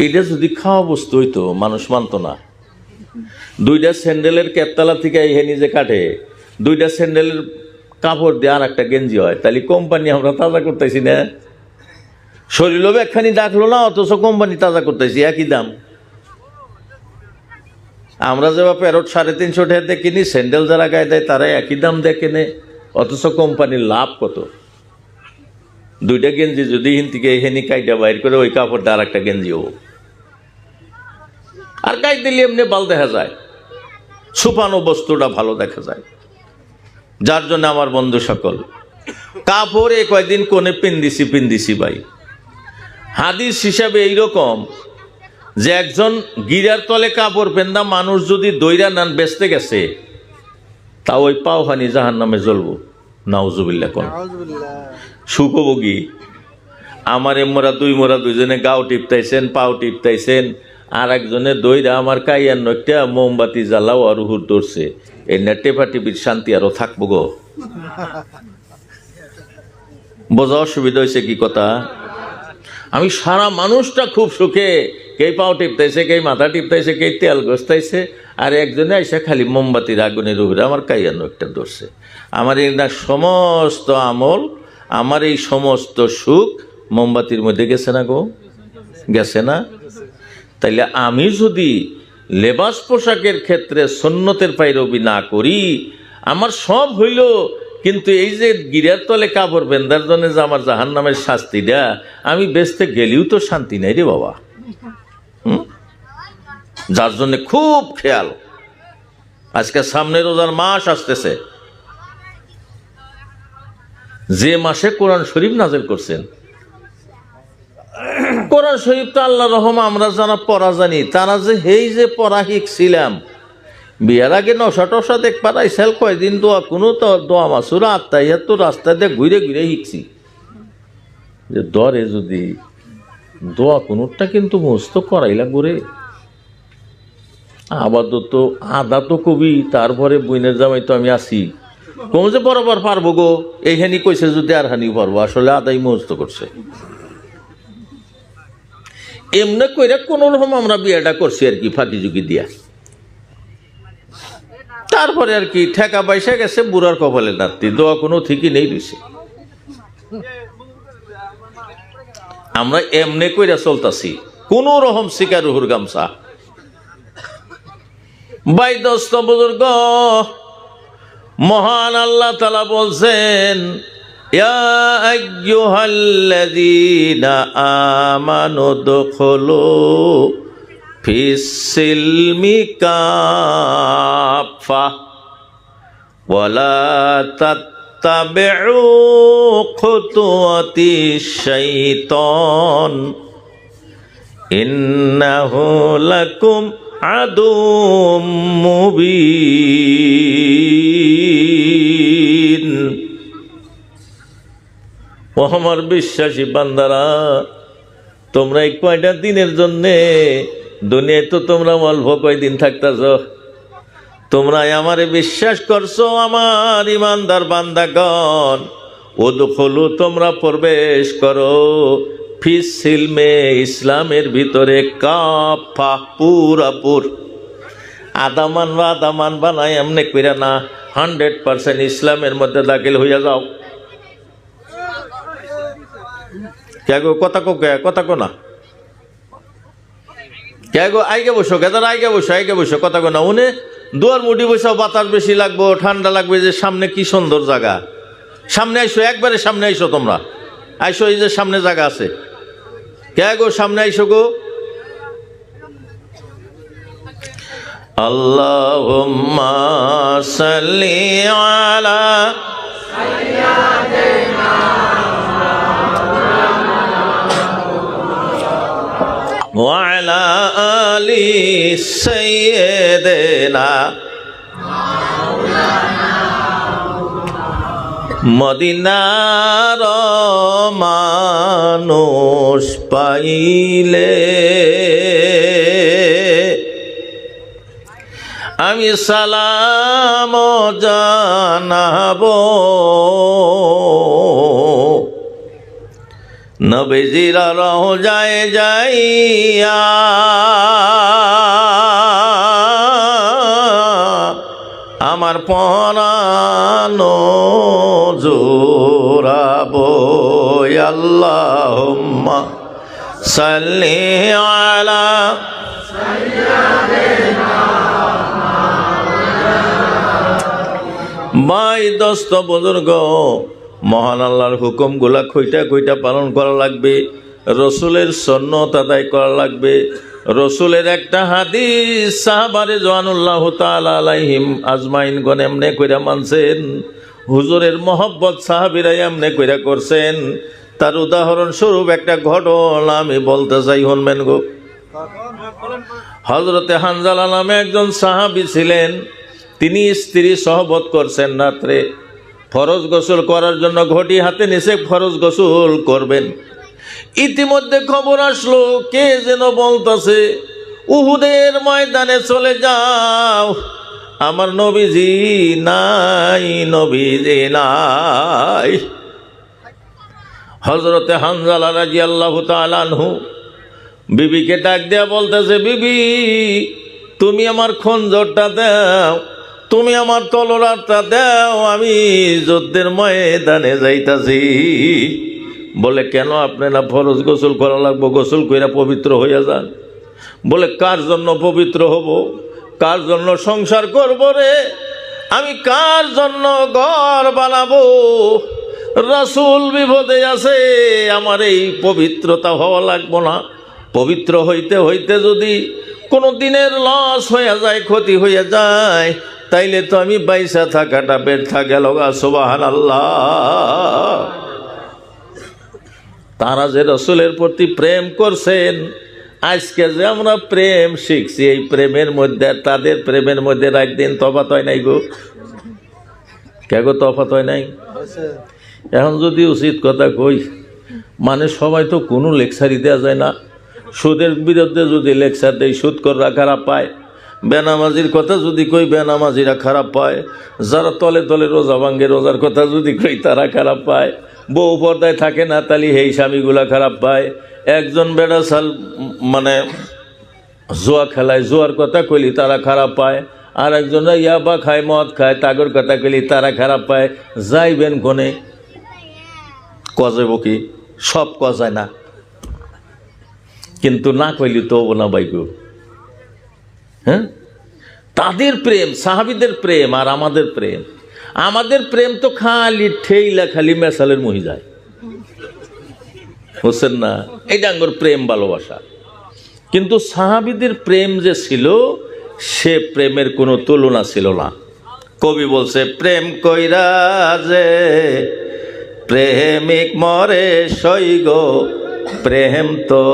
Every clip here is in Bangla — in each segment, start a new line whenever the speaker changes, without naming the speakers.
এটা যদি খাওয়া বস্তু হইতো মানুষ মানত না। 2টা স্যান্ডেলের ক্যাপতলা থেকে এহে নিজে কাটে, 2টা স্যান্ডেলের কাপড় দিয়ে আর একটা গেঞ্জি হয়, তাহলে কোম্পানি আমরা তাজা করতেছি না? শরীরও একখানি ডাকলো না, অথচ কোম্পানি তাজা করতেছি, একই দাম। আমরা যেবা প্যারট 350 টাকা কিনি, স্যান্ডেল যারা গায়ে দেয় তারা একই দাম দিয়ে কেনে, অথচ কোম্পানির লাভ কত? 2টা গেঞ্জি যদি হিন থেকে এখানে কাইটা বাইর করে ওই কাপড় দিয়ে আর একটা গেঞ্জি হবো, আর গাই দিলে এমনি বাল দেখা যায়, ছুপানো বস্তুটা ভালো দেখা যায়। যার জন্য আমার বন্ধু সকল, কাপড় কয়দিন কোনে পিন্দিছি ভাই। হাদিস হিসাবে এইরকম যে একজন গিরার তলে কাপড় পেন্দা মানুষ যদি দইরা নান বেচতে গেছে, তা ওই পাওহানি জাহান নামে জ্বলবো। নাউজুবিল্লাহ। কোন সুখভোগী আমার মোরা দুইজনে গাও টিপতাইছেন, পাও টিপতাইছেন, আর একজনে দইরা আমার কাইয়ান্ন একটা মোমবাতি জ্বালাও আর হুর ধরছে, এই না টেপা টিপির শান্তি আরো থাকবো গো? বোঝা অসুবিধা হয়েছে কি কথা? আমি সারা মানুষটা খুব সুখে, কেই পাও টিপতাইছে, কেই মাথা টিপতাইছে, কেই তেল ঘষতাইছে, আর একজনে এসে খালি মোমবাতির আগুনের উপরে আমার কাইয়ান্ন একটা ধরছে। আমার এই না সমস্ত আমল, আমার এই সমস্ত সুখ মোমবাতির মধ্যে গেছে না গো? গেছে না? তাইলে আমি যদি লেবাস পোশাকের ক্ষেত্রে সুন্নতের পাইরবি না করি, আমার সব হইল, কিন্তু এই যে গিরার তলে কাপড় বেন্দার জন্য যে আমার জাহান নামের শাস্তিটা, আমি বেচতে গেলেও তো শান্তি নাই রে বাবা। যার জন্য খুব খেয়াল। আজকে সামনে রোজার মাস আসতেছে, যে মাসে কোরআন শরীফ নাযিল করছেন। কোরআন শরীফ তো আল্লাহ রহম আমরা যারা পড়া জানি, তারা যে হেই যে পড়া শিখছিলাম, বিয়ার আগে নশা টসা দেখ পারাইছিল, কয়দিন দোয়া কোনো তো দোয়া মাসুরা আত্মাইয়া তো রাস্তা দিয়ে ঘুরে ঘুরে শিখছি। যে দরে যদি দোয়া কোনোটা কিন্তু মুস্ত করাইলা করে আপাতত আদা তো কবি, তারপরে বইনের জামাই তো আমি আসি, কম যে বরাবর পারবো গো, এইখানি কইছে যদি আর হানি পারবো, আসলে আদাই মুস্ত করছে। এমনি কইরা কোন রকম আমরা বিয়েটা করছি আর কি, ফাঁকি ঝুঁকি দিয়া। তারপরে আর কি ঠেকা পয়সা গেছে বুড়ার কপালে নাতি, দোয়া কোনো ঠিকই নেই রয়েছে। আমরা এমনি কইরা চলতাছি, কোন রকম শিকার রুহুর গামছা। ভাই দোস্ত বুজুর্গ, মহান আল্লাহ তাআলা বলছেন, ইয়া আইয়ুহাল্লাযীনা আমানু দুখুলু ফিস-সিলমি কাফা ওয়ালা তাত্তাবিউ খুতুওয়াতিশ শাইতান ইন্নাহু লাকুম আদুউম মুবিন। ও আমার বিশ্বাসী বান্দারা, তোমরা এই কয়টা দিনের জন্যে দুনিয়ায় তো তোমরা অল্প কয়দিন থাকতেছ, তোমরা আমারে বিশ্বাস করছো আমার ইমানদার বান্দাগণ, উদখুলু তোমরা প্রবেশ করো, ফিস সিলমে ইসলামের ভিতরে, কাফা পুরাপুর। আধা মানবা না, এমনি কইরা না, 100% ইসলামের মধ্যে দাখিল হইয়া যাও। কে গো কথা কো না, কে গো আইগে বসো, গেদার আইগে বসো কথা কো না। উনি দুয়ার মুঠি বসাও, বাতাস বেশি লাগবো, ঠান্ডা লাগবে, যে সামনে কি সুন্দর জায়গা, সামনে আইসো, একবারে সামনে আইসো, তোমরা আইসো, এই যে সামনে জায়গা আছে, কে গো সামনে আইসো গো। আল্লাহুম্মা সাল্লি আলা সাইয়্যিদিনা ওয়া আলা আলি সাইয়্যিদিনা। মদিনার মানুষ পাইলে আমি সালাম জানাবো, নবীজিরা রওজায় যাইয়া আমার পরানো জোরাবো আল্লাহুম্মা সাল্লি আলা ভাই দোস্ত বুজুর্গ, মহান আল্লাহর হুকুমগুলা কইটা কইটা পালন করা লাগবে, রসুলের সুন্নাত আদায় করা লাগবে। রসুলের একটা হাদিস সাহাবারে জওয়ানুল্লাহ তাআলা আলাইহিম আজমাইন গণ এমনে কইরা মানছেন, হুজুরের মহব্বত সাহাবীরা এমনে কইরা করছেন। তার উদাহরণ স্বরূপ একটা ঘটনা আমি বলতে চাই, শুনবেন গো। হযরতে হানজালা নামে একজন সাহাবী ছিলেন। তিনি স্ত্রী সহবত করছেন, রাত্রে ফরজ গোসল করার জন্য ঘটি হাতে নিচে ফরজ গোসল করবেন। ইতিমধ্যে খবর আসলো, কে যেন বলতেছে, উহুদের ময়দানে চলে যাও, আমার নবীজি নাই, নবীজি নাই। হযরতে হানজালা রাদিয়াল্লাহু তাআলা আনহু বিবিকে ডাক দেয়া বলতেছে, বিবি তুমি আমার খঞ্জরটা দাও, তুমি আমার তলোয়ারটা দাও, আমি যুদ্ধের ময়দানে যাইতাছি। বলে কেন, আপনারা ফরজ গোসল করা লাগবো, গোসল কইরা পবিত্র হইয়া যান। বলে কার জন্য পবিত্র হব, কার জন্য সংসার করব রে, আমি কার জন্য ঘর বানাবো, রাসূল বিপদে আছে, আমার এই পবিত্রতা হওয়া লাগবো না। পবিত্র হইতে হইতে যদি কোনো দিনের লস হইয়া যায়, ক্ষতি হইয়া যায়, তাইলে তো আমি বাইসা থাকাটা ব্যর্থা গেল। সুবহানাল্লাহ। তারা যে রসুলের প্রতি প্রেম করছেন, আজকে যে আমরা প্রেম শিখছি, এই প্রেমের মধ্যে তাদের প্রেমের মধ্যে রাত দিন তফাৎ হয় নাই গো। কে গো তফাৎ হয় নাই? এখন যদি উচিত কথা কই, মানে সবাই তো কোনো লেকচারই দেওয়া যায় না। সুদের বিরুদ্ধে যদি লেকচার দেয়, সুদখোররা খারাপ পায়। বেনামাজির কথা যদি কই, বেনামাজিরা খারাপ পায়। যারা তলে তলে রোজা ভাঙ্গে, রোজার কথা যদি কই, তারা খারাপ পায়। বউ পর্দায় থাকে না, তালি সেই স্বামীগুলা খারাপ পায়। একজন বেড়া সাল মানে জুয়া খেলায়, জুয়ার কথা কইলি তারা খারাপ পায়। আর একজনরা ইয়াবা খায়, মদ খায়, তাগর কথা কইলি তারা খারাপ পায়। যাইবেন কোনে? কজাইব কি? সব কজায় না, কিন্তু না কইলি তো না বাইগো। হ্যাঁ, তাদের প্রেম, সাহাবীদের প্রেম আর আমাদের প্রেম, আমাদের প্রেম তো খালি ঠেইলা খালি মেসালের মহি যায়, বুঝছেন না? এই ডাঙ্গর প্রেম ভালোবাসা। কিন্তু সাহাবীদের প্রেম যে ছিল, সে প্রেমের কোনো তুলনা ছিল না। কবি বলছে, প্রেম কইরা যে প্রেমিক মরে সইগ, প্রেম তো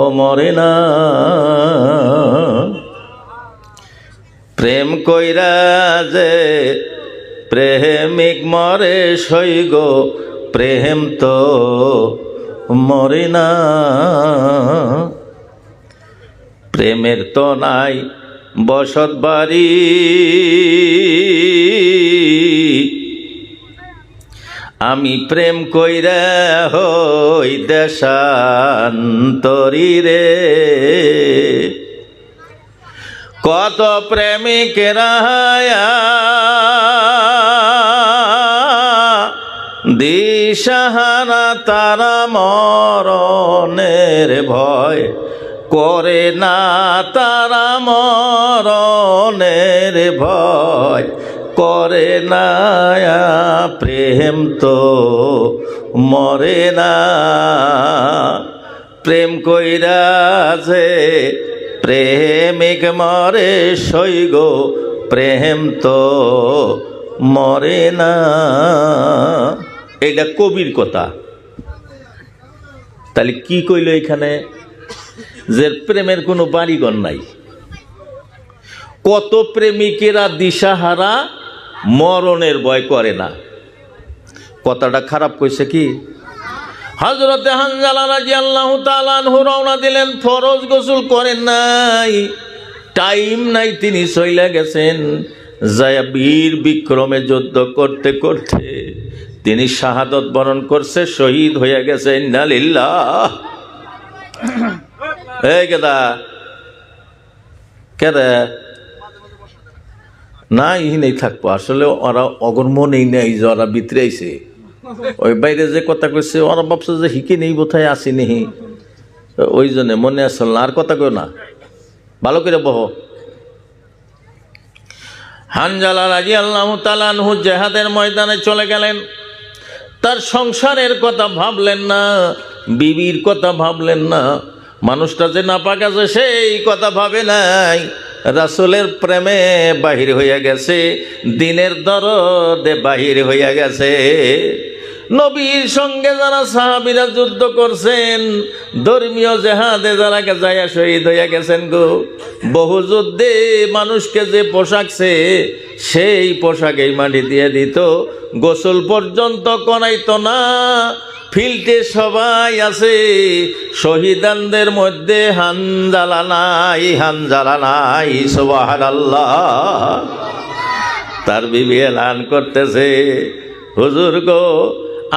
ও মরে না। প্রেম কইরা যে প্রেমিক মরে সইগ, প্রেম তো মরে না। প্রেমের তো নাই বসত বাড়ি, আমি প্রেম কইরা হই দেশান্তরী রে। কত প্রেমিকেরা দিশাহারা, তারা মরণের ভয় করে না, তারা মরণের ভয় করে না। প্রেম তো মরে না। প্রেম কইরা যে প্রেমিক মরে সইগ, প্রেম তো মরে না। এটা কবির কথা। তাহলে কি কইল এখানে? যে প্রেমের কোনো বাড়িঘর নাই। কত প্রেমিকেরা দিশাহারা, মরণের ভয় করে না। কথাটা খারাপ কইছে কি? হযরতে হানজালা রাদিয়াল্লাহু তাআলা আনহু রওনা দিলেন, ফরজ গোসল করেন নাই, টাইম নাই, তিনি চইলা গেছেন। যায় বীর বিক্রমে যুদ্ধ করতে করতে তিনি শাহাদত বরণ করছে, শহীদ হয়ে গেছে। ইন্না লিল্লাহ। এই কেদা কেদা না, ই নেই থাকবো আসলে, ওরা অগর্ম নেই নেই যে ওরা ভিতরে আইছে, ওই বাইরে যে কথা কইছে ওরা ভাবছে যে হিকে নেই বোধহয় আসি নেহি, ওই জন্য মনে আসল না। আর কথা কই না, ভালো করে বহ। হানজালা রাদিয়াল্লাহু তাআলা আনহু জিহাদের ময়দানে চলে গেলেন। তার সংসারের কথা ভাবলেন না, বিবির কথা ভাবলেন না, মানুষটা যে নাপাক আছে সেই কথা ভাবে নাই। রাসূলের প্রেমে বাহির হইয়া গেছে, দিনের দরদে বাহির হইয়া গেছে। নবীর সঙ্গে যারা সাহাবীরা যুদ্ধ করছেন, ধর্মীয় জেহাদে যারা যায়া শহীদ হইয়া গেছেন গো, বহু যুদ্ধে মানুষকে যে পোশাকছে সেই পোশাকেই মাটি দিয়ে দিত, গোসল পর্যন্ত করাইতো না। ফিল্ডে সবাই আছে, শহীদানদের মধ্যে হানজালা নাই, হানজালা নাই। সুবহানাল্লাহ। তার বিবি এলান করতেছে, হুজুর গো,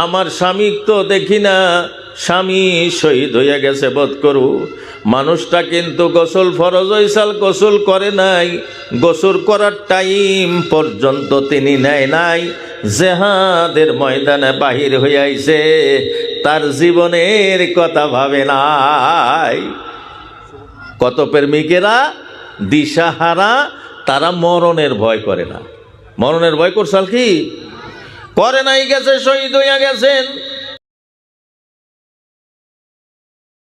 আমার স্বামী তো দেখি না, স্বামী শহীদ হইয়া গেছে বোধ করু। মানুষটা কিন্তু গোসল ফরজ হইসাল গোসল করে নাই, গোসল করার টাইম পর্যন্ত তিনি নেয় নাই। জেহাদের ময়দানে বাহির হইয়াইছে, তার জীবনের কথা ভাবে নাই। কত প্রেমিকেরা দিশাহারা, তারা মরণের ভয় করে না। মরণের ভয় করছাল কি করে নাই, গেছে শহীদ হইয়া গেছেন।